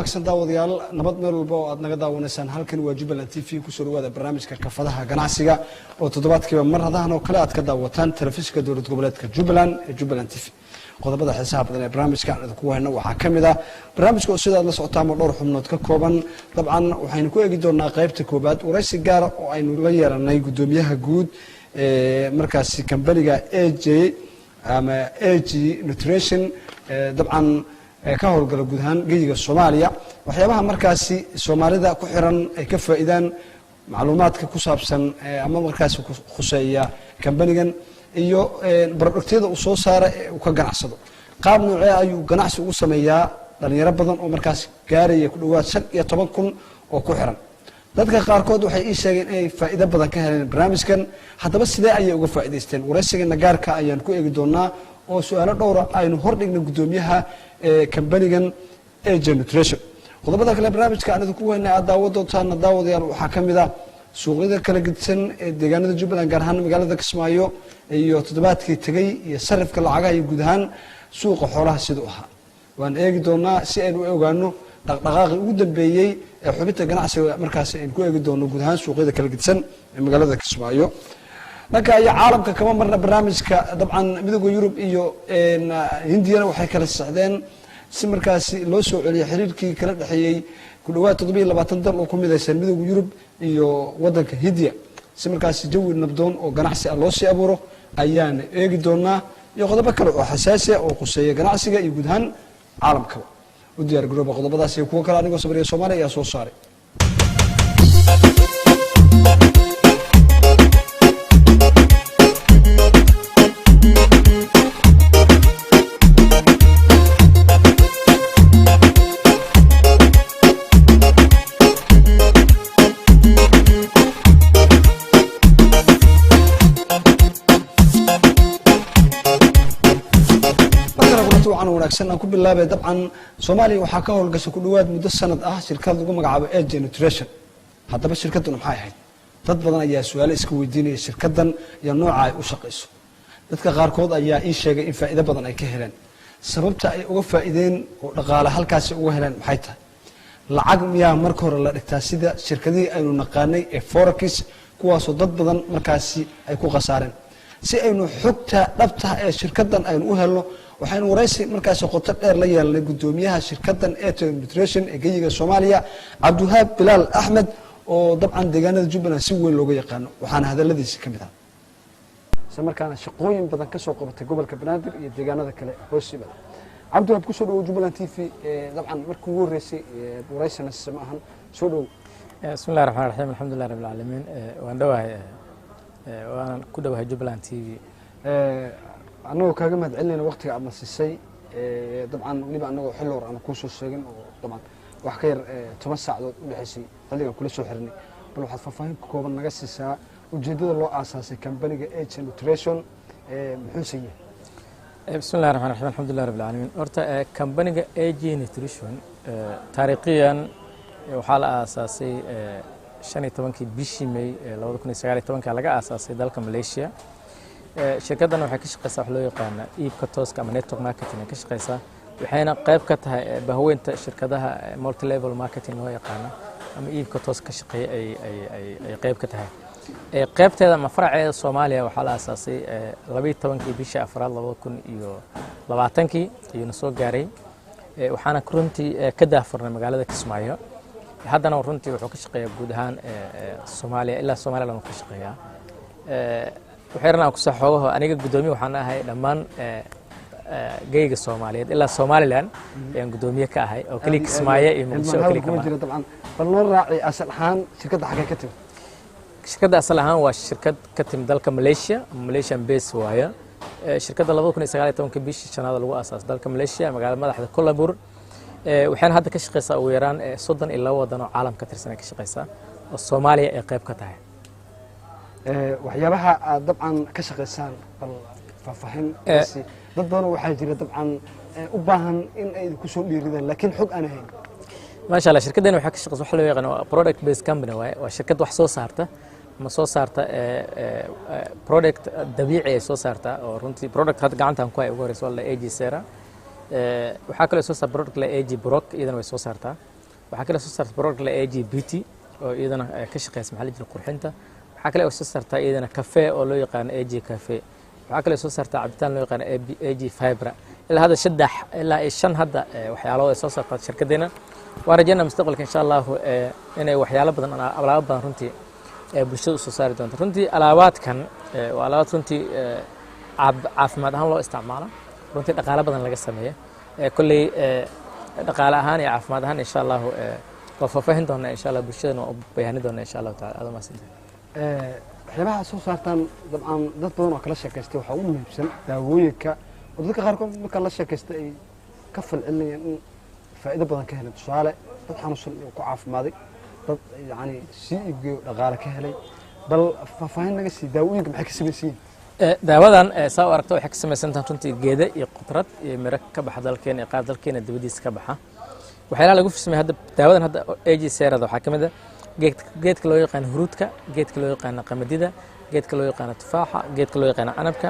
wanaagsan daawadayaal nabad meel walba oo aad naga daawanaysaan halkan waa Jubaland TV ku soo dhawaada barnaamijka kafadaha ganacsiga oo toddobaadkiiba mar hadahan oo kale aad ka daawataan telefishinka dowlad goboleedka Jubaland ee Jubaland TV qodobada xiisaha badan ee barnaamijka aan ku hayno waxaa kamid ah barnaamijka oo sidaad la socotaan dhowr xubnood ka kooban dabcan waxaynu ku eegi doonaa qaybta koobaad waraysi gaar ah oo aynu la yeelanay gudoomiyaha guud ee markaasi kambaniga AJ ama AG Nutrition dabcan ka howlgala guud ahaan geyiga Soomaaliya waxyaabaha markaasi Soomaalida ku xiran ay ka faa'iidaan macluumaadka ku saabsan ama markaasi khuseeya kambanigan iyo productyada uu soo saaray uu ka ganacsado qaab noocee ayuu ganacsi ugu sameeyaa dhalinyaro badan oo markaasi gaaraya ku dhawaad 15,000 oo ku xiran dadka qaarkood waxay ii sheegeen inay faa'iido badan ka heleen barnaamijkan haddaba sidee ayay uga faa'iideysteen waraysiga gaarka ayaan ku eegi doonaa oo su'aalo dhowr ah aynu hordhigno gudoomiyaha kambanigan AJ Nutrition qodobada kale barnaamijka aan idinku weynaa daawadayaal daawadayaal waxa kamid ah suuqyada kala gidsan ee deegaanada Jubaland gaar ahaan magaalada Kismaayo iyo toddobaadkii tagay iyo sarifka lacagaha iyo guud ahaan suuqa xoolaha sidoo aha waan eegi doonaa si aynu u ogaano dhaqdhaqaaqii ugu dambeeyay ee xubinta ganacsiga markaas aynu ku eegi doono guud ahaan suuqyada kala gidsan ee magaalada Kismaayo marka ay caalamka kama marna barnaamijka dabcan midowga Yurub iyo Hindiyana waxay kala saxdeen si markaasi loo soo celiyo xiriirkii kala dhaxeeyay ku dhawaad 27 dal oo ku midaysan midowga Yurub iyo wadanka Hindiya si markaasi jawi nabdoon oo ganacsi loo sii abuuro ayaan eegi doonaa iyo qodobo kale oo xasaasi ah oo quseeya ganacsiga iyo guud ahaan caalamka u diyaar garooba qodobadaas iyo kuwa kale anigoo sabriya Soomaaliya ayaa soo saaray aan ku bilaabay dabcan Soomaaliya waxa ka howlgashay ku dhawaad muddo sanad ah shirkad lagu magacaabo AJ Nutrition haddaba shirkaddan maxay ahayd dad badan ayaa su'aalo iska weydiinaya shirkaddan iyo nooca ay u shaqeyso dadka qaarkood ayaa ii sheegay in faa'iido badan ay ka heleen sababta ay uga faa'iideen oo dhaqaale halkaas uga heleen maxay tahay lacag miyaa marka hore la dhigtaa sida shirkadii aynu naqaanay ee Forex kuwaas oo dad badan markaasi ay ku qasaareen si aynu xogta dhabta ee shirkaddan aynu u helno waxaan waraysi markaas qoto dheer la yeelanay gudoomiyaha shirkaddan AJ Nutrition ee geyiga Soomaaliya Cabdiwahaab Bilaal Axmed oo dabcan deegaanada Jubaland si weyn looga yaqaan waxaan hadaladiisa kamid ah markaana shaqooyin badan ka soo qabatay gobolka Banaadir iyo deegaanada kale hoosibada Cabdiwahaab ku soo dhaw Jubaland TV dabcan markii ugu horeysay waraysana samahan soo dhaw bismillaahir rahmaanir rahiim alxamdulillahi rabbil aalamiin waan dhawahay waan ku dhawahay Jubaland TV anoo kaaga mahad celinayna waqtiga aad nasisay dabcan waliba anagoo xil hor aan ku soo sheegin oo dabcan wax ka yar 10 saacadood u dhaxaysay xilligan kula soo xirnay bal waxaad faahfaahin kooban naga siisaa ujeedada loo aasaasay kambaniga AJ Nutrition muxuu yahay bismillaahir rahmaanir rahiim alxamdulillahi rabbil aalamiin horta kambaniga AJ Nutrition taariikhiyan waxaa la aasaasay 15 bishii May 2019 laga aasaasay dalka Malaysia shirkaddan waxay ka shaqeysaa wax loo yaqaan iibka tooska ama network marketing ka shaqeysaa waxayna qayb ka tahay bahaweynta shirkadaha multi level marketing loo yaqaan ama iibka tooska ka shaqeeya ay qayb ka tahay qaybteeda ama faraceeda Soomaaliya waxaa la aasaasay 12 bishii Afraad 2020 ayuu soo gaaray waxaana runtii ka daafurnay magaalada Kismaayo haddana runtii wuxuu ka shaqeeyaa guud ahaan Soomaaliya ilaa Soomaaliland ka shaqeeyaa waxaan ku saxoogaho aniga gudoomiye waxaan ahay dhamaan geyiga Soomaaliyeed ilaa Somaliland ayaan gudoomiye ka ahay oo kaliya Kismaayo iyo Muqdisho kaliya kama jiro dabcan bal noo raaci asal ahaan shirkadda xagee ka timid shirkadda asal ahaan waa shirkad ka timid dalka Malaysian base waaye shirkadda 2019 bishii shanaad lagu aasaasay dalka Malaysia magaalada madaxda Kuala Lumpur waxaan hadda ka shaqeysaa ugu yaraan 32 wadan oo caalamka tirsan ka shaqeysaa oo Soomaaliya ay qayb ka tahay waxyaabaha aad dabcan ka shaqeysaan bal faahfaahin dad badan waxaa jira dabcan u baahan in ay ku soo dhiiridaan laakiin xog aan ahayn ما شاء الله شركتنا waxaa ka shaqeyso wax loo yaqaan product based company waa shirkad wax soo saarta ma soo saarta product dabiici ay soo saarta oo runtii product had gacantan ku ay ugu horeyso la AG Sera waxaa kale soo saar product la AG Brock iyadana way soo saartaa waxaa kale soo saarta product la AGBT oo iyadana ka shaqeysa maxaa la jira qurxinta waxaa kale oo soo saarta iyadana cafe oo loo yaqaan AG cafe waxaa kale soo saarta cabitaan loo yaqaan AG fiber ilaa hadda 3 ilaa 5 hadda waxyaalo ay soo saarta shirkadeena waan rajaynaa mustaqbalka insha Allah inay waxyaalo badan alaabo badan runtii bulshada soo saari doonto runtii alaabaadkan waa alaabad runtii caafimaad ahaan loo isticmaalo runtii dhaqaale badan laga sameeyo kulley dhaqaale ahaan iyo caafimaad ahaan insha Allah waa faahfaahin doonaa insha Allah bulshadana waa bayaanin doonaa insha Allah taala aad ma sinta waxyaabaha soo saartaan dabcan dad badan oo kala sheekaystay waxa ugu muhiimsan daawooyinka oo dadka qaarkood marka la sheekaystay ay ka falcelinayaan in faa'iido badan ka heleen tusaale dad xanuunsan oo ku caafimaaday dad yani si iibgeeyo dhaqaale ka helay bal faahfaahin naga sii daawooyinka maxay ka samaysan daawadan saa u aragto waxay ka samaysan tahay runtii geeda iyo qudrad iyo miro ka baxa dalkeena iyo qaar dalkeena dibadiisa ka baxa waxyaalaha lagu farsamay hadda daawadan hadda AG seerada waxaa ka mid ah geedka loo yaqaan huruudka geedka loo yaqaan qamadida geedka loo yaqaan tufaaxa geedka loo yaqaan canabka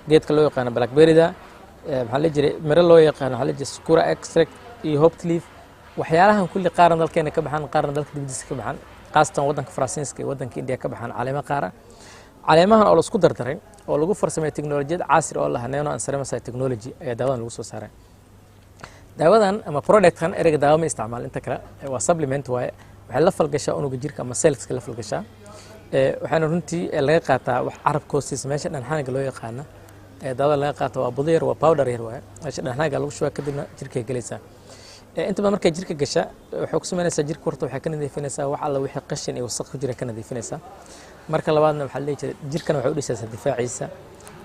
geedka loo yaqaan blackberryda maxaa la jiray miro loo yaqaan waxaa la jiray sakura extract iyo hope leaf waxyaalahan kulli qaarna dalkeena ka baxaan qaarna dalka dibadiisa ka baxaan qaasatan wadanka Faransiiska iyo wadanka India ka baxaan caleemo qaar caleemahan oo la isku dardaray oo lagu farsamay teknoolajiyad casri oo la haneeno aan sareemasay technology ayaa daawadan lagu soo saaray daawadan ama productkan ereyga daawo ma isticmaal inta kale waa supplement waaye waxay la falgashaa unuga jirka ama cellska la falgashaa waxaana runtii laga qaataa wax carab koostis meesha dhanxanaga loo yaqaano daawada laga qaato waa budyar waa powder yar waaye meesha dhanxanaga lagu shubaa kadibna jirka galaysaa inta badan markay jirka gasha waxay ku sameynaysaa jirka horta waxay ka nadiifinaysaa wax alla wixii qashin iyo wasakh ku jira ka nadiifinaysaa marka labaadna waxaa la jiray jirkana waxay u dhisaysaa difaaciisa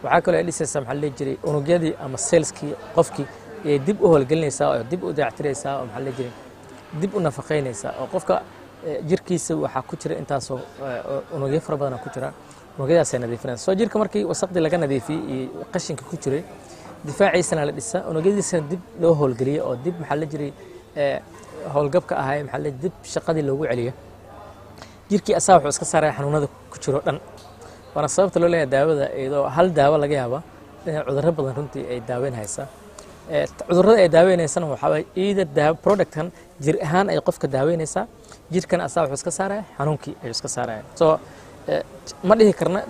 waxaa kaloo ay dhisaysaa maxaa la jiray unugyadii ama cellskii qofkii ay dib u howlgelinaysaa oo dib u dayactiraysaa oo maxaa la jiray dib u nafaqeynaysaa oo qofka jirkiisa waxaa ku jira intaasoo unugyo fara badan ku jira unugyadaasay nadiifinaysaa soo jirka markii wasaqdii laga nadiifiyey iyo qashinka ku jiray difaaciisana la dhisa unugyadiisana dib loo howlgeliyo oo dib maxaa la jiray howlgabka ahay maxaa la dib shaqadii loogu celiyo jirkii asaa wuxuu iska saaray xanuunada ku jiro dhan waana sababta loo leeyahay daawada iyadoo hal daawo laga yaabo in cudurro badan runtii ay daaweyn haysaa cudurrada ay daaweynaysan waxaa waay iyada productkan jir ahaan ay qofka daaweynaysaa jirkan asaa wuxuu iska saaraya xanuunkii ayuu iska saaraya soo ma dhihi karna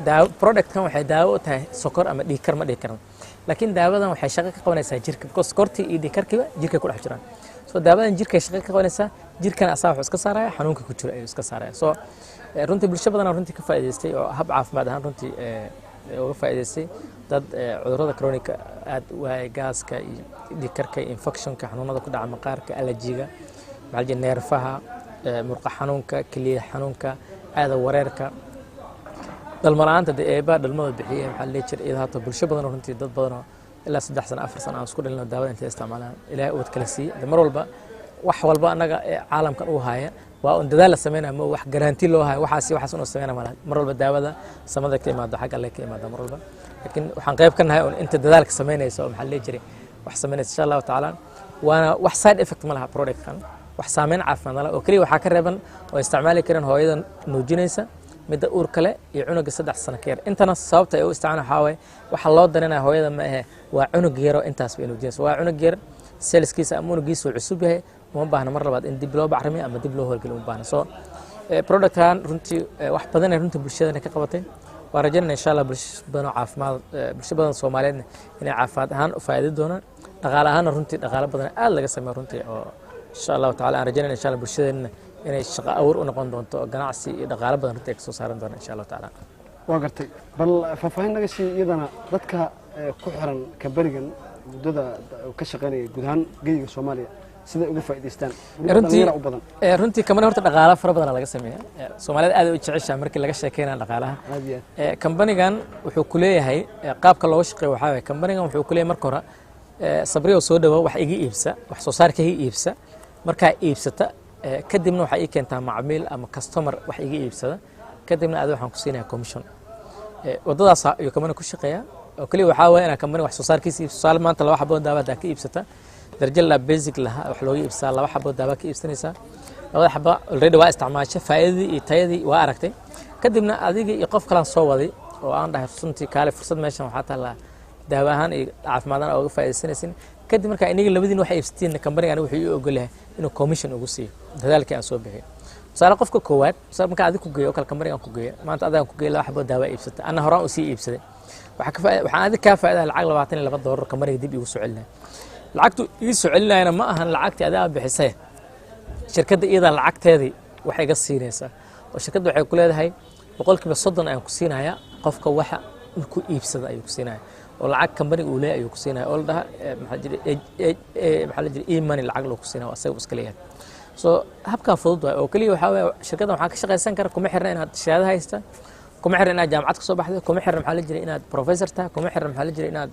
productkan waxay daawo u tahay sokor ama dhiigkar ma dhihi karna laakiin daawadan waxay shaqo ka qabanaysaa jirka because sokortii iyo dhiigkarkiiba jirkay ku dhex jiraan soo daawadan jirkay shaqo ka qabanaysaa jirkan asaa wuxuu iska saaraya xanuunka ku jira ayuu iska saaraya soo runtii bulsho badan runtii ka faa'iideystay oo hab caafimaad ahaan runtii uga faa'iideystay dad cudurrada chronic aad waay gaaska iyo dhiigkarka infectionka xanuunada ku dhaca maqaarka allergiga maxaa la neerfaha murqa xanuunka kaliya xanuunka aada wareerka dalmalaanta eeba dhalmada bixiyay maxaa la jiray iyada hata bulsho badan runtii dad badan ilaa 3 sano 4 sano aan isku dhalino daawada inta isticmaalaan ilaahay uu kala siiyay mar walba wax walba anaga caalamkan uu haya waa un dadaal la sameeynaa ma wax garanti loo hayo waxaas uu sameeynaa mar walba daawada samada ka imaado xaq alle ka imaado mar walba laakiin waxaan qayb ka nahay inta dadaalka sameynayso maxaa la jiray wax sameynayso insha Allah taala waana wax side effect ma laha productkan wax saameyn caafimaad leh oo kaliya waxa ka reeban oo isticmaali karaan hooyada nuujinaysa midda uur kale iyo cunuga 3 sano ka yar intana sababta ay u isticmaalaan waxa way waxa loo dareemaa hooyada ma aha waa cunug yar oo intaas bay nuujinayso waa cunug yar cellskiisa ama unugiisa cusub yahay uma baahna mar labaad in dib loo bacrimiyo ama dib loo howlgeliyo uma baahna soo productkan runtii wax badan ay runtii bulshada ka qabatay waa rajaynaa insha Allah bulsho badan caafimaad bulsho badan Soomaaliyeed inay caafimaad ahaan u faa'iido doonaan dhaqaale ahaan runtii dhaqaale badan aad laga sameeyo runtii oo insha Allah taala aan rajaynaa insha Allah bulshadeena inay shaqo awoor u noqon doonto ganacsi iyo dhaqaale badan runtii ka soo saaran doona insha Allah taala waa gartay bal faahfaahin naga sii iyadana dadka ku xiran kabarigan muddada ka shaqeynaya guud ahaan geeyiga Soomaaliya sida ugu faa'iideystaan runtii kamana horta dhaqaale fara badan laga sameeyaa Soomaalida aad u jeceshaa markii laga sheekeynayo dhaqaalaha company-gan wuxuu ku leeyahay qaabka loo shaqeeyo waxa weeye company-gan wuxuu ku leeyahay marka hore sabriyo soo dhawo wax iga iibsa wax soo saarka iga iibsa marka iibsata kadibna waxa ay keentaa macmiil ama customer wax iga iibsada kadibna aad waxaan ku siinayaa commission wadadaas ayuu company ku shaqeeyaa oo kaliya waxa weeye in company wax soo saarkiisa iibsado maanta laba xabo daawada ka iibsata درجة لا بيزك لها وحلوي إبصار لا واحد بود دابك إبصنيسا لا حبة الريد واقع استعمالش فايدي تايدي وأركتي كدبنا أديك يقف كلام صوادي وأنا ده فرصتي كالي فرصة ماشي وحتى لا دهوهان عف مادان أو فايد سنين kadib markaa iniga labadiin waxay iibsateen kambaniga aniga wuxuu ii ogolahay inuu commission ugu siiyo dadaalkii aan soo bixiyo tusaale qofka koowaad tusaale markaa adiga ku geeyo oo kale kambaniga aan ku geeyo maanta adaan ku geeyo laba xabo daawa iibsatay anna horaan u sii iibsaday waxaan adiga kaa faa'iidaa lacag $22 kambaniga dib igu soo celinaya lacagtu ii soo celinayana ma ahan lacagtii adaa bixisay shirkadda iyada lacagteedii waxay iga siinaysaa oo shirkadda waxay ku leedahay 30% ayaan ku siinayaa qofka waxa markuu iibsada ayuu ku siinayaa oo lacag kambaniga uu leeyahay ayuu ku siinayaa oo la dhaha maxaa la jiray e-money lacag loo ku siinayaa asaga iska leeyahay so habkaa fudud waay oo kaliya waxaa weeye shirkaddan waxaa ka shaqaysan kara kuma xirna inaad shahaado haysta kuma xirna inaad jaamacad ka soo baxday kuma xirna maxaa la jiray inaad professor tahay kuma xirna maxaa la jiray inaad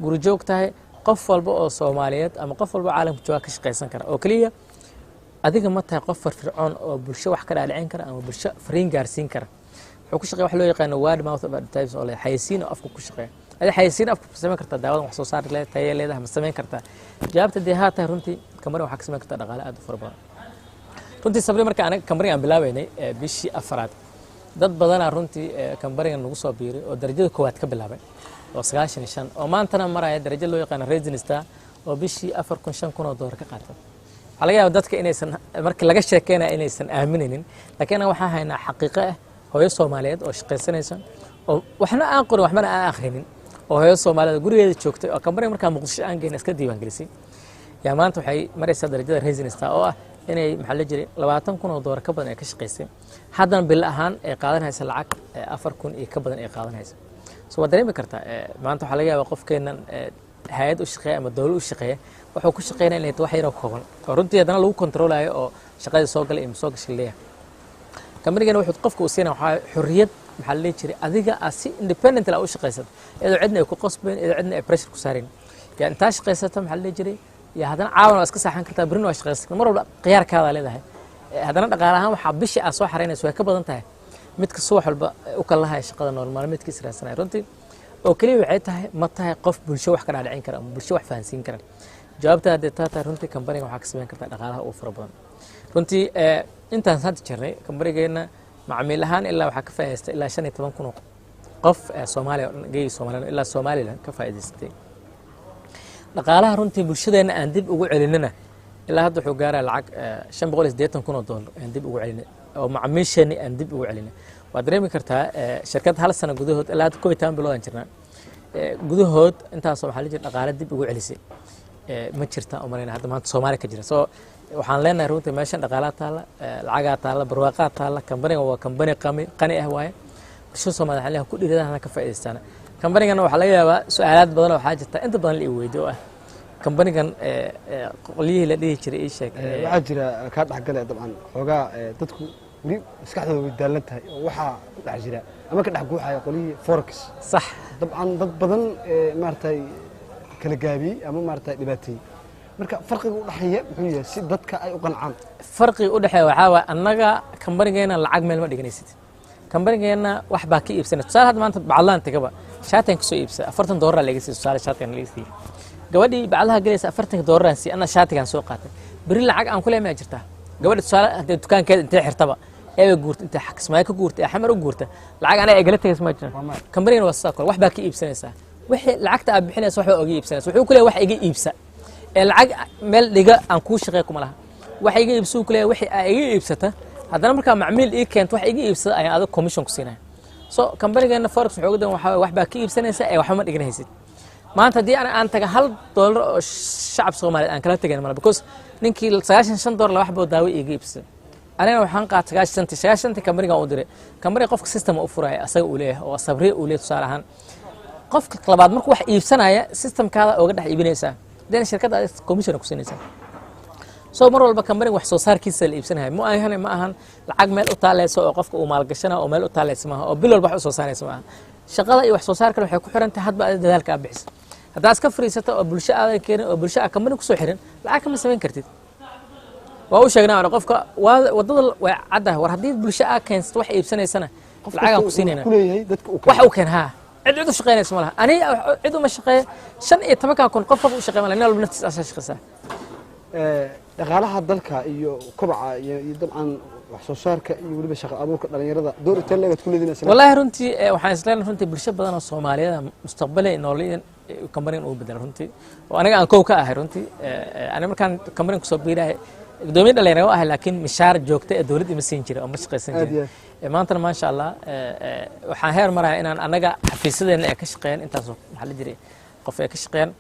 guri joog tahay qof walba oo Soomaaliyeed ama qof walba caalamka jooga ka shaqaysan kara oo kaliya adiga ma tahay qof firfircoon oo bulsho wax ka dhaadhicin kara ama bulsho fariin gaarsiin kara wuxuu ku shaqeeyaa wax loo yaqaan word mouth advertising oo la xayeysiin oo afku ku shaqeeya adiga xayeysiin afku ku sameyn kartaa daawadan wax soo saar leedahay tayo leedahay ma sameyn kartaa jawaabta dee haa tahay runtii kambani waxa ka sameyn kartaa dhaqaale aad u fara badan runtii sabri marka anaga kambaniga aan bilaabaynay bishii afraad dad badanaa runtii kambaniga nagu soo biiray oo darajada koowaad ka bilaabay oo 95 oo maantana maraya darajo loo yaqaan Rising Star oo bishii $4,500 ka qaatay waxaa laga yaabaa dadka inaysan marka laga sheekeynaya inaysan aaminaynin laakiin waxaan haynaa xaqiiqo ah hooyo Soomaaliyeed oo shaqaysanaysa oo waxna aan qorin waxna aan akhrinin oo hooyo Soomaaliyeed gurigeeda joogtay oo kambaniga markaa Muqdisho aan geynay iska diiwaan gelisay yaa maanta waxay maraysaa darajada Rising Star oo ah inay maxaa la jiray $20,000 ka badan ay ka shaqaysay haddana bil ahaan ay qaadanaysa lacag 4,000 iyo ka badan ay qaadanaysa soo waa dareemi kartaa maanta waxaa laga yaabaa qofkeenan hay'ad u shaqeeya ama dawlad u shaqeeya wuxuu ku shaqeynaa inay wax yar oo kooban oo runtii haddana lagu kontroolayo oo shaqada soo galay iyo soo gashay leeyahay kambanigana wuxuu qofka u siinaa waxa xurriyad maxaa la jiray adiga si independent la u shaqeysad iyadoo cidna ay ku qasbeen iyadoo cidna ay pressure ku saareen yaa inta shaqeysata maxaa la jiray yaa haddana caawan iska saxan kartaa birna waa shaqeysan mar walba qiyaarkaada leedahay haddana dhaqaale ahaan waxa bishii aad soo xareynayso way ka badan tahay midka subax walba u kala lahay shaqada nolol maalmeedkiisa raadsanay runtii oo kaliya waxay tahay ma tahay qof bulsho wax ka dhaadhicin kara ama bulsho wax fahansiin kara jawaabta hadda taata runtii kambaniga waxa ka sameyn kartaa dhaqaalaha ugu fara badan runtii intaan hadda jirnay kambanigeena macmiil ahaan ilaa waxa ka faa'iideystay ilaa 15,000 qof Soomaaliya geey Soomaaliya ilaa Soomaaliland ka faa'iideystay dhaqaalaha runtii bulshadeena aan dib ugu celinina ilaa hadda wuxuu gaaraa lacag $580,000 aan dib ugu celinay oo macmiisheena aan dib ugu celinay waad dareemi kartaa shirkad hal sano gudahood ilaa 11 bilood aan jirnaa gudahood intaas waxa la jira dhaqaale dib ugu celisay ma jirta oo marayna hadda maanta Soomaaliya ka jira soo waxaan leenahay runtii meeshan dhaqaalaha taala lacaga taala barwaaqo taala kambaniga waa kambani qani ah waaye bulshada Soomaaliyeed waxaa ku dhiiradaan ka faa'iideystaan kambanigana waxa laga yaabaa su'aalaad badan oo waxa jirta inta badan la weydiiyo ah kambanigan qoliyihii la dhihi jiray ii sheeg waxaa jira ka dhaxgalay dabcan xoogaa dadku wali maskaxdooda way daalan tahay oo waxa ku dhex jira ama ka dhex guuxaya qoliyihii forex sax dabcan dad badan maartay kala gaabiyey ama maartay dhibaatay marka farqiga u dhaxeeya muxuu yahay si dadka ay u qancaan farqiga u dhaxeeya waxa waa annaga kambanigeena lacag meel ma dhiganaysid kambanigeena wax baa ka iibsanay tusaale hadda maanta baclaan tagaba shaatan ka soo iibsa $40 laga siiyay tusaale shaatan laga siiyay gabadhii baclaha galaysa $40 si ana shaatigan soo qaatay bari lacag aan ku leeyahay jirtaa gabadha tusaale hadii dukaankeeda intee xirtaba ee guurta intee xakismay ka guurta ee xamar u guurta lacag ana ay galatay ma jiraan kambanigana waa saakol wax baa ka iibsanaysa wixii lacagta aad bixinayso wax uga iibsanayso wuxuu ku leeyahay wax iga iibsa ee lacag meel dhiga aan ku shaqeey kuma laha wax iga iibsuu ku leeyahay wixii ay iga iibsata haddana marka macmiil ii keento wax iga iibsada ayaan adag commission ku siinaa so kambanigana forex wuxuu uga dan wax baa ka iibsanaysa ee wax ma dhiganaysid maanta hadii aan taga $1 oo shacab Soomaaliyeed aan kala tagayn malaha because ninkii $95 wax buu daawo iga iibsay anina waxaan qaatay 90 kambaniga u diray kambaniga qofka system u furaya asaga uu leeyahay oo sabri uu leeyahay tusaale ahaan qofka labaad markuu wax iibsanaya systemkaada uga dhex iibinaysa deena shirkadda commission ku siinaysa soo mar walba kambaniga wax soo saarkiisa la iibsanahay ma ahan lacag meel u taaleyso oo qofka uu maalgashana oo meel u taaleyso maaha oo bil walba wax soo saaraysa maaha shaqada iyo wax soo saarka waxay ku xiran tahay hadba dadaalka aad bixiso hadda iska fariisato oo bulsho aadan keenin oo bulsho kambani ku soo xiran lacag kama sameyn kartid waa u sheegnaa qofka wadada way cadda war hadii bulsho aad keensto wax iibsanaysana lacag aan ku siinayna wax u keen ha cid u shaqeynayso malaha ani cid uma shaqeey 15,000 qof u shaqeey malaha nal naftiis asaas shaqeysa dhaqaalaha dalka iyo kobaca iyo dabcan wax soo saarka iyo weliba shaqo abuurka dhalinyarada door intee leeyahay ku leedina isla wallahi runtii waxaan isleeyahay runtii bulsho badan oo Soomaaliyeed mustaqbalay nololeedan company uu bedel runtii oo aniga aan koow ka ahay runtii aniga markaan company ku soo biiray gudoomiye dhalinyaro ah laakiin mishaar joogto ee dawladda ma siin jiray oo ma shaqaysan jiray maanta ma sha Allah waxaan heer maraa inaan anaga xafiisadeena ay ka shaqeeyaan intaas waxa la jiray qof ay ka shaqeeyaan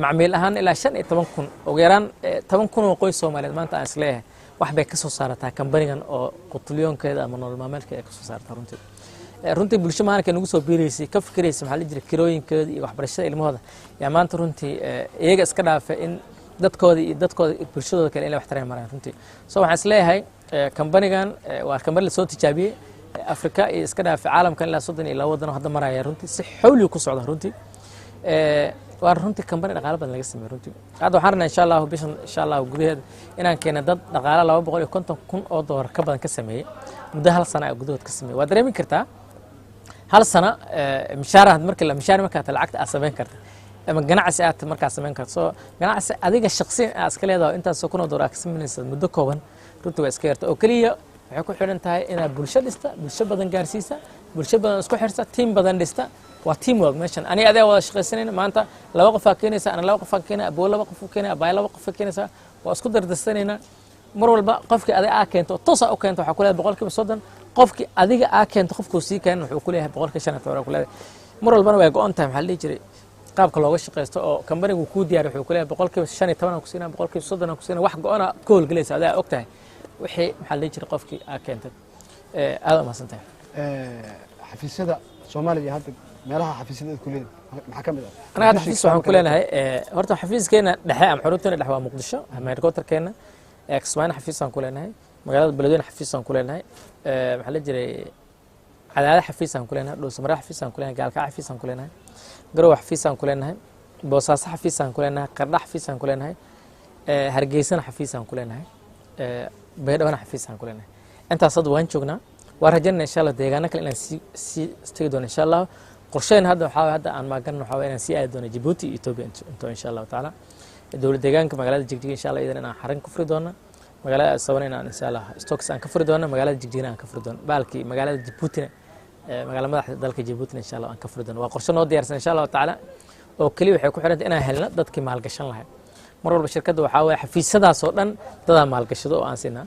macmiil ahaan ilaa 15,000 ugu yaraan 10,000 oo qoys Soomaaliyeed maanta aan isleeyahay wax bay ka soo saartaa company-gan oo qutulyoonkeeda ama nolol maalmeedkeeda ka soo saartaa runtii bulsho maalinka nagu soo biireysay ka fikiraysa waxa la jiray kirooyinkooda iyo waxbarashada ilmahooda yaa maanta runtii iyaga iska dhaafay in dadkooda bulshadooda kale inay wax tareen maraan runtii soo waxaan isleeyahay company-gan waa company la soo tijaabiyey Afrika iyo iska dhaafay caalamkan ilaa 32 waddan hadda maraya runtii si xawli ku socda runtii waa runtii company dhaqaale badan laga sameeyay runtii hadda waxaan rabnaa insha Allah gudaheeda inaan keeno dad dhaqaale 250,000 oo dollar ka badan ka sameeyay muddo hal sano gudahood ka sameeyay waa dareemi kartaa hal sano mishaaraad marka lacagta aad sameyn kartaa ama ganacsi aad markaa sameyn karto soo ganacsi adiga shakhsiyan aad iska leedahay intaas kun oo dollar ka sameynaysa muddo kooban runtii waa iska yarta oo kaliya waxay ku xiran tahay inaad bulsho dhista bulsho badan gaarsiisa bulsho badan isku xirsa team badan dhista waa team work meeshan aniga adeeg wada shaqaysanayna maanta laba qof aa keenaysa ana laba qof aa keenay abo laba qof aa keenay abay laba qof aa keenaysa waa isku dardarsanayna mar walba qofkii adiga aa keento toos aa u keento waxa ku leeyahay 130 qofkii adiga aa keento qofku sii keen wuxuu ku leeyahay 150 ku leeyahay mar walbana way go'an tahay waxa la jiray qaabka looga shaqeysto oo company-gu ku diyaar wuxuu ku leeyahay 115 ku siinaa 130 ku siinaa wax go'ana ka howlgalaysa adiga og tahay wixii waxa la jiray qofkii aa keentay aad ma santahay xafiisyada Soomaaliya hadda meelaha xafiisyada ku leeyahay maxaa kamid ah anaga xafiis waxaan ku leenahay horta xafiiskeena dhexe am xarunteena dhexe waa Muqdisho ama headquarter-keena Kismaayo xafiisaan ku leenahay magaalada Beledweyne xafiisaan ku leenahay waxa la jiray Cadaadad xafiisaan ku leenahay Dhuusamareeb xafiisaan ku leenahay Gaalkacyo xafiisaan ku leenahay Garowe xafiisaan ku leenahay Boosaaso xafiisaan ku leenahay Qardho xafiisaan ku leenahay Hargeysa xafiisaan ku leenahay Baydhabo xafiisaan ku leenahay intaas hadda waan joognaa waa rajaynaa insha Allah deegaano kale inaan si istagi doono insha Allah qorsheyn hadda aan maagan waxa inaan si aad doono Djibouti iyo Ethiopia insha Allah taala dawlad deegaanka magaalada Jigjiga insha Allah idan aan xarin ku furi doono magaalada Sawanayna insha Allah stocks aan ka furi doono magaalada Jigjiga aan ka furi doono baalki magaalada Djibouti magaalada madaxda dalka Djibouti insha Allah aan ka furi doono waa qorshe noo diyaarsan insha Allah taala oo kaliya waxay ku xiran inaan helno dadkii maalgashan lahayd mar walba shirkadda waxa way xafiisyadaas oo dhan dad maalgashado oo aan siinaa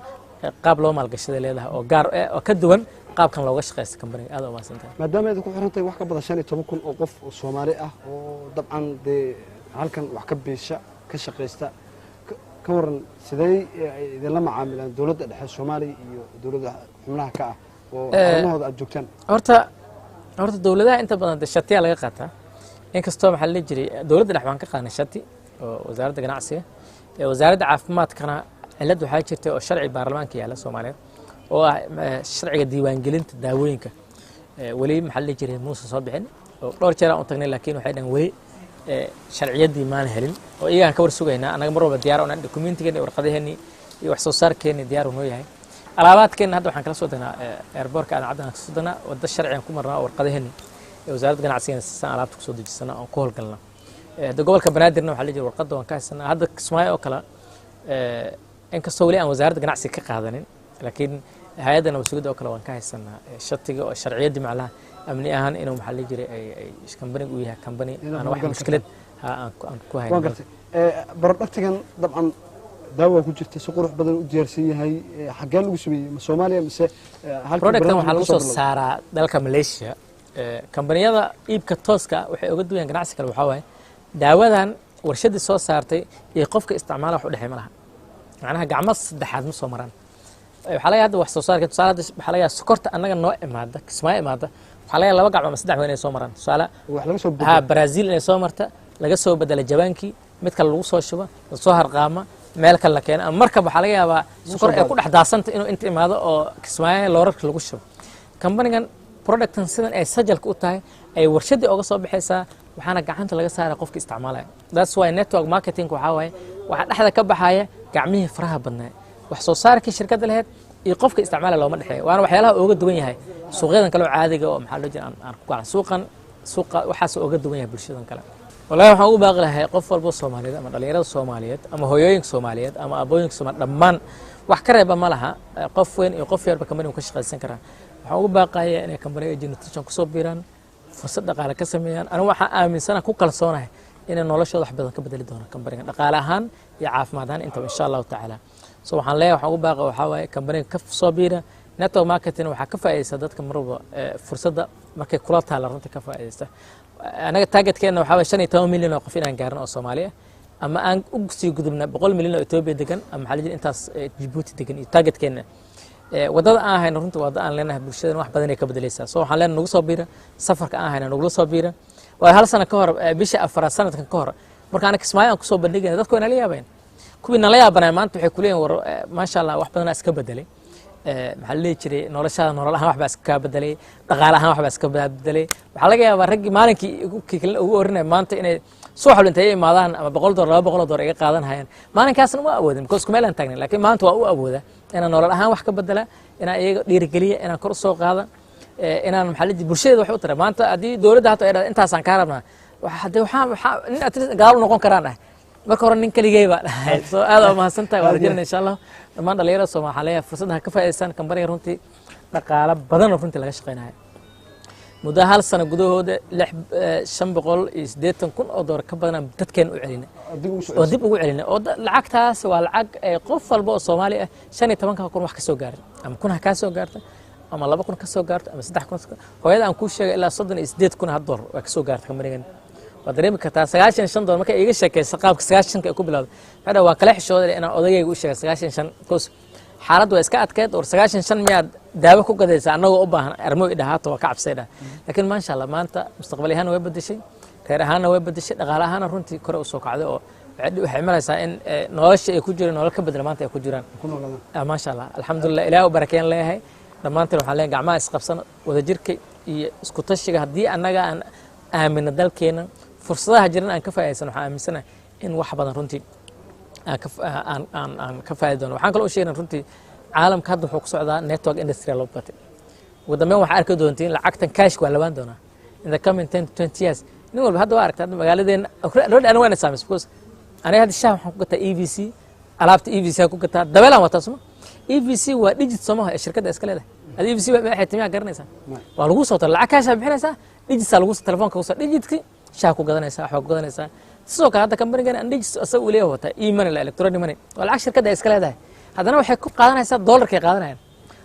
qaab loo maalgashada leedahay oo gaar oo ka duwan qaabkan looga shaqeysto company-ga aad u maasantahay maadaama ay ku xirantahay wax ka badan 15,000 oo qof oo Soomaali ah oo dabcan halkan wax ka beesha ka shaqeysta ka waran sidee idin la macaamilaan dawladda dhexe Soomaaliya iyo dawladda xubnaha ka ah oo xubnahooda aad joogtaan horta dawladaha inta badan shatiya laga qaataa inkastoo maxaa la jiray dawladda dhexe waan ka qaadnay shati oo wasaaradda ganacsiga wasaaradda caafimaadkana cilad waxaa jirtay oo sharci baarlamaanka yaala Soomaaliya oo ah sharciga diiwaangelinta daawooyinka wali maxaa la jiray Muuse soo bixin oo dhowr jeer aan u tagnay laakiin waxay dhan wali sharciyadii maan helin oo iyaga ka war sugaynaa anaga mar walba diyaar oo aan dokumentigeena warqadaheeni iyo wax soo saarkeena diyaar u yahay alaabaadkeena hadda waxaan kala soo dagnaa airport-ka aan cadaan ka soo dagnaa wada sharciyan ku marnaa warqadaheeni ee wasaaradda ganacsiga san alaabta ku soo dejisana oo ku howlgalna gobolka Banaadirna waxaa la jiray warqada waan ka haysanaa hadda Kismaayo oo kala inkastoo wali aan wasaaradda ganacsiga ka qaadanin laakiin hay'adana wasuulada oo kale waan ka haysanaa shatiga oo sharciyadii macnaha amni ahaan inuu maxaa la jiray ay company-gu u yahay company aan wax mushkilad aan ku haynin waan gartay productigan dabcan daawo ku jirta si qurux badan u diyaarsan yahay xagee lagu sameeyay Soomaaliya mise halka productan waxa lagu soo saaraa dalka Malaysia company-yada iibka tooska waxay uga duwan ganacsi kale waxa waaye daawadan warshadii soo saartay iyo qofka isticmaala wax u dhaxay malaha macnaha gacmo saddexaad ma soo maraan waxa laga hadda wax soo saarka tusaale waxa laga sokorta anaga noo imaada Kismaayo imaada waxa laga laba gacmo ama saddex weyn ay soo maraan tusaale wax laga soo bedelo Brazil inay soo marta laga soo bedela Jabaankii mid kale lagu soo shuba soo harqaama meel kale la keenay marka waxa laga yaabaa sokor ay ku dhex daasanta inuu inta imaado oo Kismaayo loorarka lagu shubo company-gan productan sidan ay sajalka u tahay ay warshadii uga soo bixaysaa waxaana gacanta laga saaraa qofka isticmaalaya that's why network marketing waxa waaye waxa dhaxda ka baxaya gacmihii faraha badnaa wax soo saarkii shirkadda lahayd iyo qofka isticmaalaya looma dhaxeeyo waana waxyaalaha uga duwan yahay suuqyadan kale oo caadiga oo maxaa loo jeedaa aan ku gacan suuqa waxa soo uga duwan yahay bulshadan kale والله waxaan ugu baaqi lahaa qof walba Soomaaliyeed ama dhalinyarada Soomaaliyeed ama hooyooyinka Soomaaliyeed ama abooyinka Soomaaliyeed dhammaan wax ka reeba ma laha qof weyn iyo qof yarba company ka shaqaysan kara waxaan ugu baaqayaa inay company nutrition ku soo biiraan fursad dhaqaale ka sameeyaan anigu waxaan aaminsanahay ku kalsoonahay inay noloshooda wax badan ka bedeli doonaan company dhaqaale ahaan iyo caafimaad ahaan inta insha Allah taala so waxaan leeyahay waxaan ugu baaqaa waxa waaye company ka soo biira network marketing waxa ka faa'iideysta dadka marba fursadda markay kula taala runtii ka faa'iideysta anaga targetkeena waxa waaye 15 milyan oo qof inaan gaarno oo Soomaali ah ama aan ugu sii gudubna 100 milyan oo Ethiopia degan ama xal jir intaas Djibouti degan iyo targetkeena wadada aan hayno runtii wada aan leenahay bulshada wax badan ay ka bedelaysaa soo waxaan leenahay nagu soo biira safarka aan hayno nagu soo biira waa hal sano ka hor bisha afar sanadkan ka hor marka anaga Kismaayo aan ku soo bandhigay dadku inay la yaabeen kuwii nala yaabanay maanta waxay ku leeyihiin war ma sha Allah wax badan iska bedelay maxaa la jiray noloshada nolol ahaan waxba iska bedelay dhaqaale ahaan waxba iska bedelay waxa laga yaabaa rag maalinkii ugu orinay maanta inay soo xulintay imaadaan ama $100 $200 iga qaadan hayaan maalinkaasna ma awoodin because kuma laan taagnin laakiin maanta waa u awooda inaan nolol ahaan wax ka bedela inaan iyaga dhiirigeliyo inaan kor soo qaado inaan maxaa la jiray bulshada wax u taray maanta hadii dawladda hata ay intaas aan ka rabnaa waxa nin gaal noqon karaan marka hore nin kaligay baa dhahay soo aad u mahadsantahay waa rajayna insha Allah dhammaan dhalinyarada Soomaaliyeed fursadaha ka faa'iideysan company runtii dhaqaale badan oo runtii laga shaqeynayo muddo hal sano gudahooda $580,000 ka badan dadkeen u celinay oo dib ugu celinay oo lacagtaas waa lacag qof walba oo Soomaali ah 15,000 wax ka soo gaaray ama kun ka soo gaartay ama 2,000 ka soo gaartay ama 3,000 hooyada aan ku sheegay ilaa $38,000 waa ka soo gaartay company wadreemi kartaa $95 marka iga sheekaysa qaabka 95 ay ku bilowday hada waa kala xishooday inaan odagayga u sheegay 95 koos xaalad waa iska adkeed oo 95 miyaad daawo ku gadaysa anagoo u baahan armo idhaato waa ka cabsayda laakiin ma sha Allah maanta mustaqbal ahaan way bedeshay reer ahaan way bedeshay dhaqaale ahaan runtii kor u soo kacday oo waxay malaysaa in nolosha ay ku jiraan nolol ka bedel maanta ay ku jiraan ma sha Allah alxamdulillah ilaahu barakeen leeyahay dhamaantiin waxaan leeyahay gacmaha isqabsan wada jirka iyo isku tashiga hadii anaga aan aamina dalkeena fursadaha jiran aan ka faa'iideysan waxaan aaminsanahay in wax badan runtii aan ka faa'iideyno waxaan kale oo sheegnaa runtii caalamka hadda wuxuu ku socdaa network industry loo batay wadamada waxa arki doontiin lacagtan cash waa labaan doona in the coming 10 to 20 years nin walba hadda waa aragtaa magaaladeena road waan saameys because aniga hadda shaah waxaan ku gataa EVC alaabta EVC ku gataa dabeelan wata soo EVC waa digit Soomaha ee shirkadda iska leedahay hada EVC waxay timiya garanaysaa waa lagu soo tar lacag cash bixinaysaa digit lagu soo telefoonka ku soo digitki shaah ku gadanaysaa wax ku gadanaysaa sidoo kale hadda company-gan andhigis asagu u leeyahay wata e-money la electronic money waa lacag shirkadda iska leedahay haddana waxay ku qaadanaysaa dollarkay qaadanayaan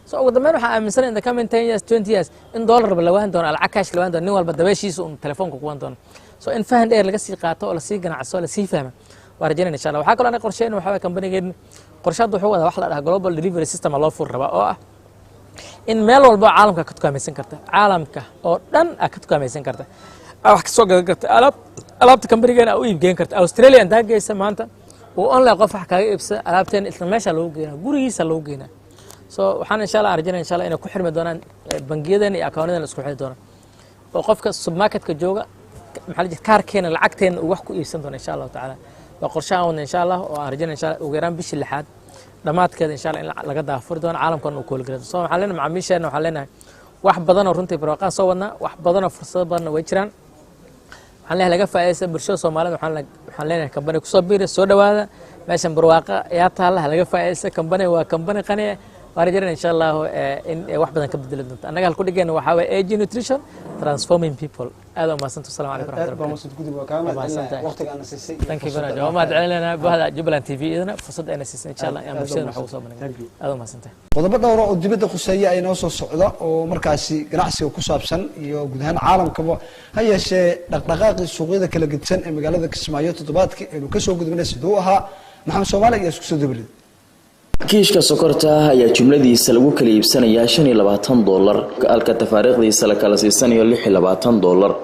soo ugu dambeyn waxaa aaminsan in the coming 10 years 20 years in dollar ba lawaan doono lacag cash lawaan doono nin walba dabeeshiisa uu telefoonka ku waan doono soo in fahan dheer laga sii qaato oo la sii ganacso la sii fahmo waa rajaynaa insha Allah waxa kale aan qorsheeyno waxa company-gan qorshaadu wuxuu wadaa wax la dhahaa global delivery system loo fur raba oo ah in meel walba caalamka ka tukaamaysan karta caalamka oo dhan ka tukaamaysan karta wax ka soo gadan karta alaabta company-gan u iibgeyn karta Australia inta geeysa maanta oo online qof wax kaaga iibsada alaabteen isla meesha loo geeyna gurigiisa loo geeyna soo waxaan insha Allah arjana insha Allah inay ku xirmi doonaan bangiyadana iyo account-yada isku xidhi doonaan oo qofka supermarket-ka jooga maxaa la jira kaarkeena lacagteena uu wax ku iibsan doona insha Allah taala waa qorshahan insha Allah oo arjana insha Allah ugu yaraan bishii lixaad dhamaadkeeda insha Allah in laga daafur doono caalamkan uu kool galay soo waxaan leenahay macaamiisheena waxaan leenahay wax badan oo runtii barwaaqo soo wadna wax badan oo fursado badan way jiraan waxaan leeyahay laga faa'iideysan bulshada Soomaaliyeed waxaan leenahay company ku soo biiray soo dhawaada meeshan barwaaqo ayaa taala laga faa'iideysan company waa company qani waa rajayna insha Allah in wax badan ka bedeli doonto annaga hal ku dhigeen waxa way AG Nutrition transforming people aad u mahadsantahay assalamu alaykum warahmatullahi wabarakatuh thank you very much waa madcalina bahda Jubaland TV idana fursad ayna siisay insha Allah aan bulshada wax ugu soo bandhigay aad u mahadsantahay qodobo dhowr oo dibadda khuseeya ay noo soo socdo oo markaasi ganacsiga ku saabsan iyo guud ahaan caalamkaba ha yeeshee dhaqdhaqaaqii suuqyada kala gedsan ee magaalada Kismaayo toddobaadkii ee ka soo gudbinay sidoo ahaa maxamed Soomaali iyo isku soo dabalid kiishka sokorta ayaa jumladiisa lagu kala iibsanayaa $25 halka tafaariiqdiisa la kala siisanayo $26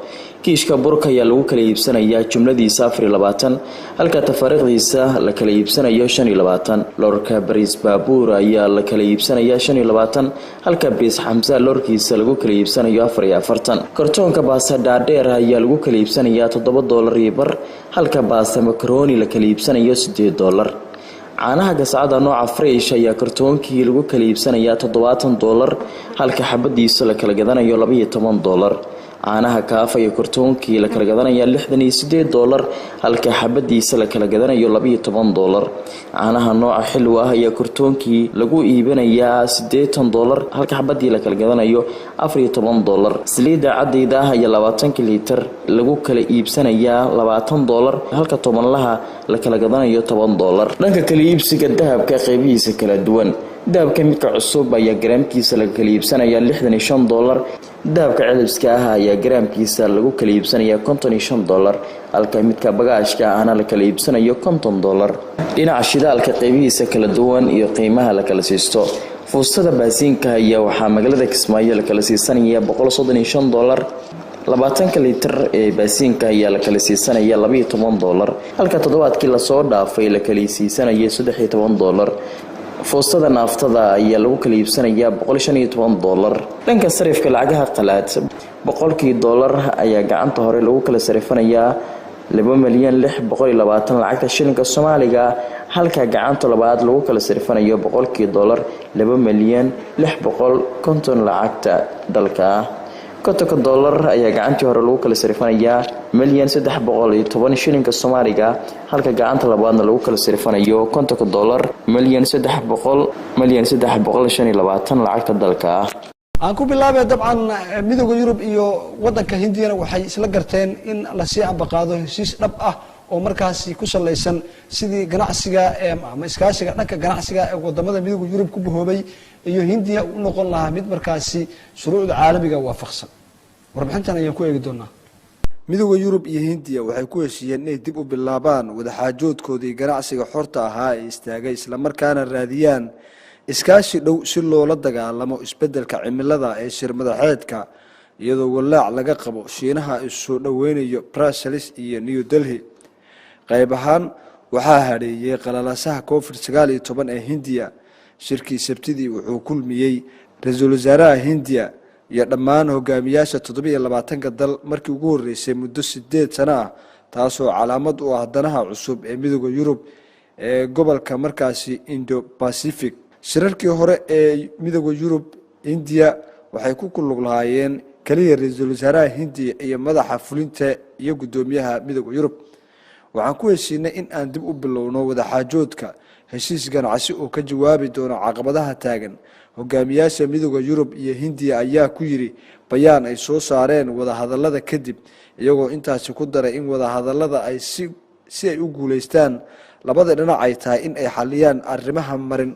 kiishka burka ayaa lagu kala iibsanayaa jumladiisa $24 halka tafaariiqdiisa la kala iibsanayo $25 loorka bariis baabuur ayaa la kala iibsanayaa $25 halka bariis xamsa loorkiisa lagu kala iibsanayo $44 kartoonka baasta dhaadheer ayaa lagu kala iibsanayaa $7 iyo bar halka baasta makaroni la kala iibsanayo $8 caanaha gasacada nooca fresh ayaa kartoonkii lagu kala iibsanayaa $70 halka xabadiisa la kala gadanayo $12 caanaha kaafa iyo kartoonkii la kala gadanayaa $68 halka xabadiisa la kala gadanayo $12. caanaha nooca xilwa ah ayaa kartoonkii lagu iibinayaa $80 halka xabadii la kala gadanayo $14. saliidda cadayda ah ayaa 20 litir lagu kala iibsanayaa $20 halka tobanlaha la kala gadanayo $10. dhanka kala iibsiga dahabka qaybihiisa kala duwan, dahabka midka cusub ayaa garaamkiisa laga kala iibsanayaa $65. dahabka cilibska ah ayaa garaamkiisa lagu kala iibsanayaa $55 halka midka bagaashka ahna la kala iibsanayo $50. dhinaca shidaalka qaybihiisa kala duwan iyo qiimaha la kala siisto, fuustada baasiinka ayaa waxaa magaalada Kismaayo la kala siisanayaa $135. 20 litir ee baasiinka ayaa la kala siisanaya $12 halka toddobaadkii la soo dhaafay la kala siisanayay $13. fuustada naaftada ayaa lagu kala iibsanayaa $115. dhanka sarifka lacagaha qalaad, $100 ayaa gacanta hore lagu kala sarifanayaa 2,620,000 lacagta shilinka Soomaaliga halka gacanta labaad lagu kala sarifanayo $100 2,650 lacagta dalka. $100 ayaa gacantii hore lagu kala sarifanayaa 1,310 shilinka Soomaaliga halka gacanta labaadna lagu kala sarifanayo $100 1,325 lacagta dalka. aan ku bilaabay dabcan midowga Yurub iyo wadanka Hindiyana waxay isla garteen in la sii ambaqaado heshiis dhab ah oo markaasi ku saleysan sidii ganacsiga ama iskaashiga dhanka ganacsiga ee wadamada midowga Yurub ku bahoobay iyo Hindiya u noqon lahaa mid markaasi shuruucda caalamiga waafaqsan. warbixintan ayaan ku eegi doonaa. midowga Yurub iyo Hindiya waxay ku heshiiyeen inay dib u bilaabaan wada xaajoodkoodii ganacsiga xorta ahaa ee istaagay isla markaana raadiyaan iskaashi dhow si loola dagaalamo isbedelka cimilada ee shir madaxeedka iyadoo walaac laga qabo Shiinaha isu dhaweynayo Brussels iyo New Delhi. qayb ahaan waxaa hareeyay qalalasaha COVID-19 ee Hindiya. shirkii Sabtidii wuxuu kulmiyay ra'iisul wasaaraha Hindiya iyo dhammaan hogaamiyaasha 27 dal markii ugu horeysay muddo 8 sano ah, taasoo calaamad u ah danaha cusub ee midowga Yurub ee gobolka markaasi Indo-Pacific. shirarkii hore ee midowga Yurub Hindiya waxay ku kulug lahaayeen kaliya ra'iisul wasaaraha Hindiya iyo madaxa fulinta iyo gudoomiyaha midowga Yurub. waxaan ku heshiinay in aan dib u bilowno wada xaajoodka heshiis ganacsi oo ka jawaabi doona caqabadaha taagan. hogaamiyaasha midowga Yurub iyo Hindiya ayaa ku yiri bayaan ay soo saareen wada hadallada kadib, iyagoo intaasi ku daray in wada hadallada ay si ay u guuleystaan labada dhinac ay tahay in ay xaliyaan arrimaha marin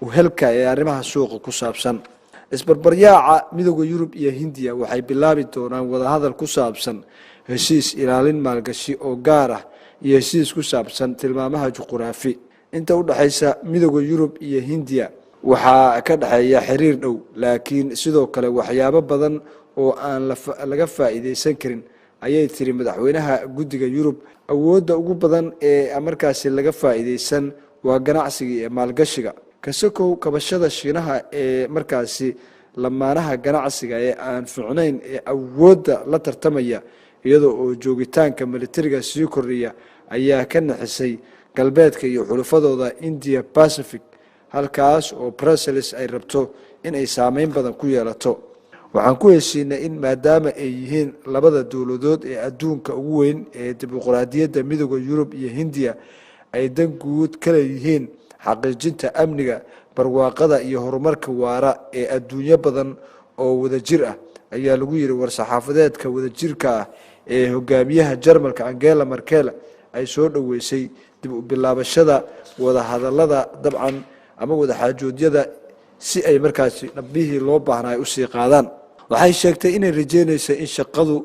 u helka ee arrimaha suuqa ku saabsan. isbarbaryaaca midowga Yurub iyo Hindiya waxay bilaabi doonaan wada hadal ku saabsan heshiis ilaalin maalgashi oo gaar ah iyo heshiis ku saabsan tilmaamaha juquraafi. inta u dhaxaysa midowga Yurub iyo Hindiya waxaa ka dhaxeeya xiriir dhow, laakiin sidoo kale waxyaabo badan oo aan laga faa'iideysan karin, ayay tiri madaxweynaha guddiga Yurub. awoodda ugu badan ee markaasi laga faa'iideysan waa ganacsiga iyo maalgashiga. kasokow kabashada Shiinaha ee markaasi lamaanaha ganacsiga ee aan fiicnayn ee awoodda la tartamaya iyadoo oo joogitaanka militariga sii kordhiya ayaa ka naxisay galbeedka iyo xulufadooda India Pacific, halkaas oo Brussels ay rabto in ay saameyn badan ku yeelato. waxaan ku heshiinay in maadaama ay yihiin labada dawladood ee adduunka ugu weyn ee dimuqraadiyadda midowga Yurub iyo Hindiya ay dan guud kala yihiin xaqiijinta amniga, barwaaqada iyo horumarka waara ee adduunyo badan oo wadajir ah, ayaa lagu yiri war-saxaafadeedka wadajirka ah ee hogaamiyaha Jarmalka Angela Merkel ay soo dhaweysay dib u bilaabashada wada hadallada dabcan ama wada xaajoodyada si ay markaasi dhabihii loo baahnaa u sii qaadaan. waxay sheegtay inay rajeynayso in shaqadu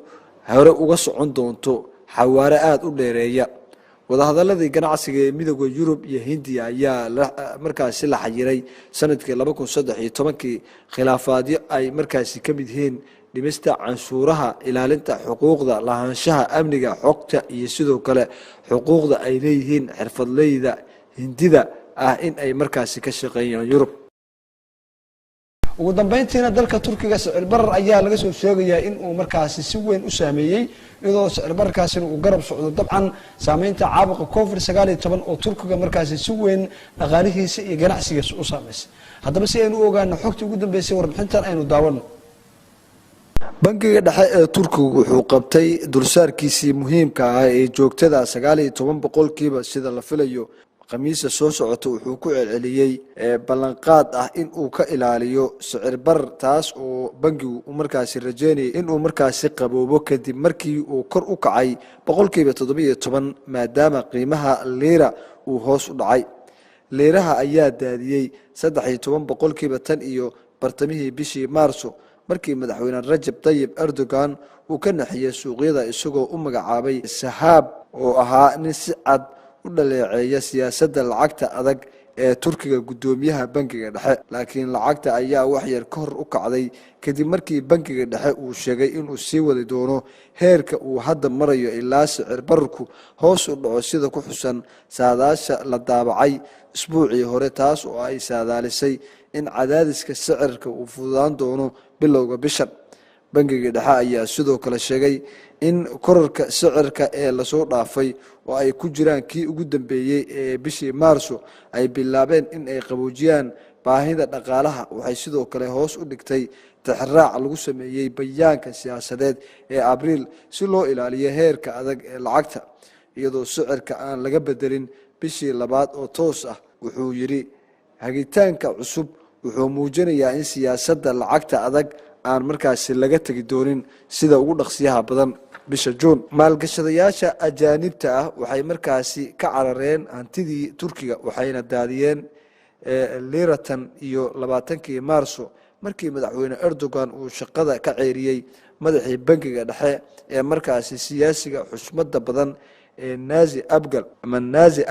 hore uga socon doonto xawaare aad u dheereeya. wada hadalladii ganacsiga ee midowga Yurub iyo Hindiya ayaa markaasi la xayiray sanadkii 2013 khilaafaadyo ay markaasi ka mid yihiin dhimista canshuuraha, ilaalinta xuquuqda lahaanshaha amniga xogta iyo sidoo kale xuquuqda ay leeyihiin xirfadleyda Hindida ah in ay markaasi ka shaqeeyaan Yurub. ugu dambeyntiina dalka Turkiga sicir barar ayaa laga soo sheegayaa in uu markaasi si weyn u saameeyay, iyadoo sicir bararkaasina uu garab socdo dabcan saameynta caabuqa COVID-19 oo Turkiga markaasi si weyn dhaqaalihiisa iyo ganacsigiisa u saameysay. haddaba si aynu u ogaano xogta ugu dambeysay warbixintan aynu daawano. bangiga dhexe ee Turkigu wuxuu qabtay dulsaarkiisii muhiimka ah ee joogtada 19% sida la filayo khamiista soo socota wuxuu ku celceliyay ballanqaad ah in uu ka ilaaliyo sicir bar taas oo bangigu markaasi rajeynayay in uu markaasi qaboobo kadib markii uu kor u kacay 17% maadaama qiimaha lira uu hoos u dhacay leeraha ayaa daadiyay 13% tan iyo bartamihii bishii Maarso markii madaxweyne Rajab Tayyip Erdogan uu ka naxiyay suuqyada isagoo u magacaabay Sahab oo ahaa nin si cad u dhaleeceeya siyaasadda lacagta adag ee Turkiga gudoomiyaha bangiga dhexe laakiin lacagta ayaa wax yar ka hor u kacday kadib markii bangiga dhexe uu sheegay in uu sii wadi doono heerka uu hadda marayo ilaa sicir bararku hoos u dhaco sida ku xusan saadaasha la daabacay isbuucii hore taas oo ay saadaalisay in cadaadiska sicirka uu fududaan doono bilowga bishan bangiga dhexe ayaa sidoo kale sheegay in kororka sicirka ee la soo dhaafay oo ay ku jiraan kii ugu dambeeyay ee bishii Maarso ay bilaabeen in ay qaboojiyaan baahida dhaqaalaha waxay sidoo kale hoos u dhigtay tixraac lagu sameeyay bayaanka siyaasadeed ee Abriil si loo ilaaliyo heerka adag ee lacagta iyadoo sicirka aan laga bedelin bishii labaad oo toos ah wuxuu yiri hagitaanka cusub wuxuu muujinayaa in siyaasadda lacagta adag aan markaasi laga tagi doonin sida ugu dhaqsiyaha badan bisha Juun maalgashadayaasha ajaanibta ah waxay markaasi ka carareen hantidii Turkiga waxayna daadiyeen liratan iyo 20 Maarso markii madaxweyne Erdogan uu shaqada ka ceeriyay madaxii bangiga dhexe ee markaasi siyaasiga xushmada badan ee Nazi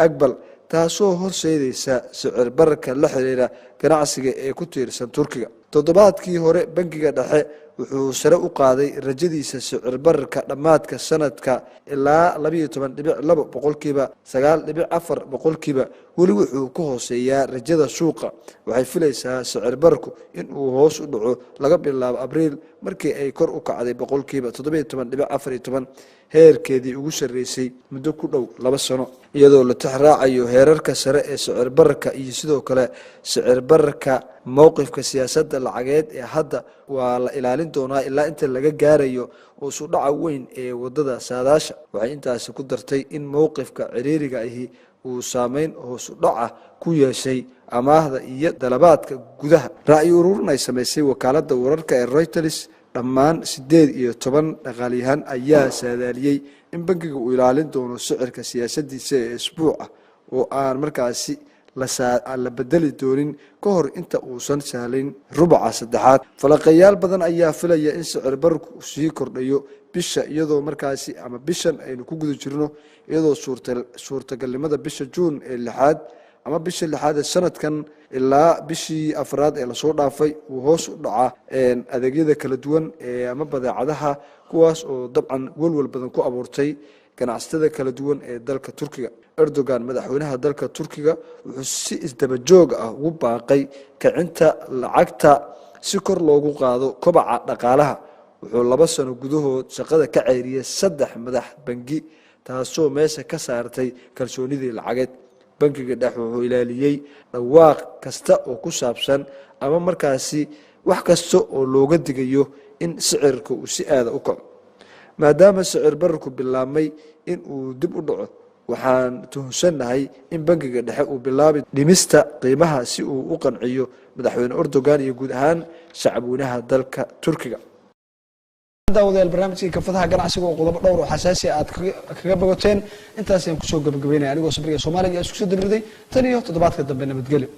Akbal taasoo horseedaysa sicir bararka la xiriira ganacsiga ee ku tiirsan Turkiga toddobaadkii hore bangiga dhexe wuxuu sare u qaaday rajadiisa sicir bararka dhamaadka sanadka ilaa 12.2% 9.4% weli wuxuu ku hooseeyaa rajada suuqa waxay filaysaa sicir bararku in uu hoos u dhaco laga bilaabo Abriil markii ay kor u kacday 17.14% heerkeedii ugu sareysay muddo ku dhow 2 sano iyadoo la tixraacayo heerarka sare ee sicir bararka iyo sidoo kale sicir bararka mowqifka siyaasadda lacageed ee hadda waa la ilaalin doonaa ilaa inta laga gaarayo oo soo dhaca weyn ee wadada saadaasha waxay intaasi ku dartay in mowqifka ciriiriga ahi uu saameyn hoos u dhaca ku yeeshay amaahda iyo dalabaadka gudaha ra'yi ururin ay sameysay wakaaladda wararka ee Reuters dhammaan 18 dhaqaaliyahan ayaa saadaaliyay in bangiga uu ilaalin doono sicirka siyaasaddiisa ee isbuuca oo aan markaasi la bedeli doonin ka hor inta uusan sahlin rubaca saddexaad falaqayaal badan ayaa filaya in sicir bararku sii kordhayo bisha iyadoo markaasi ama bishan aynu ku guda jirno iyadoo suurtagalnimada bisha Juun ee 6 ama bisha 6 ee sanadkan ilaa bishii afraad ee la soo dhaafay uu hoos u dhaca adeegyada kala duwan ee ama badeecadaha kuwaas oo dabcan walwal badan ku abuurtay ganacsatada kala duwan ee dalka Turkiga Erdogan madaxweynaha dalka Turkiga wuxuu si isdaba joog ah ugu baaqay kicinta lacagta si kor loogu qaado kobaca dhaqaalaha wuxuu 2 sano gudahood shaqada ka ceyriyay 3 madax bangi taasoo meesha ka saartay kalsoonidii lacageed bangiga dhexe wuxuu ilaaliyay dhawaaq kasta oo ku saabsan ama markaasi wax kasta oo looga digayo in sicirka uu si aad u kaco maadaama sicir bararku bilaabmay in uu dib u dhaco waxaan tuhunsannahay in bangiga dhexe uu bilaabi dhimista qiimaha si uu u qanciyo madaxweyne Erdogan iyo guud ahaan shacabweynaha dalka Turkiga daawadayaal barnaamijka kafadaha ganacsiga oo qodobo dhowr oo xasaasi aad kaga bogoteen intaas ayaan ku soo gabagabeynay anigoo sabriga Soomaaliga isku soo diriday tan iyo toddobaadka dambe nabadgelyo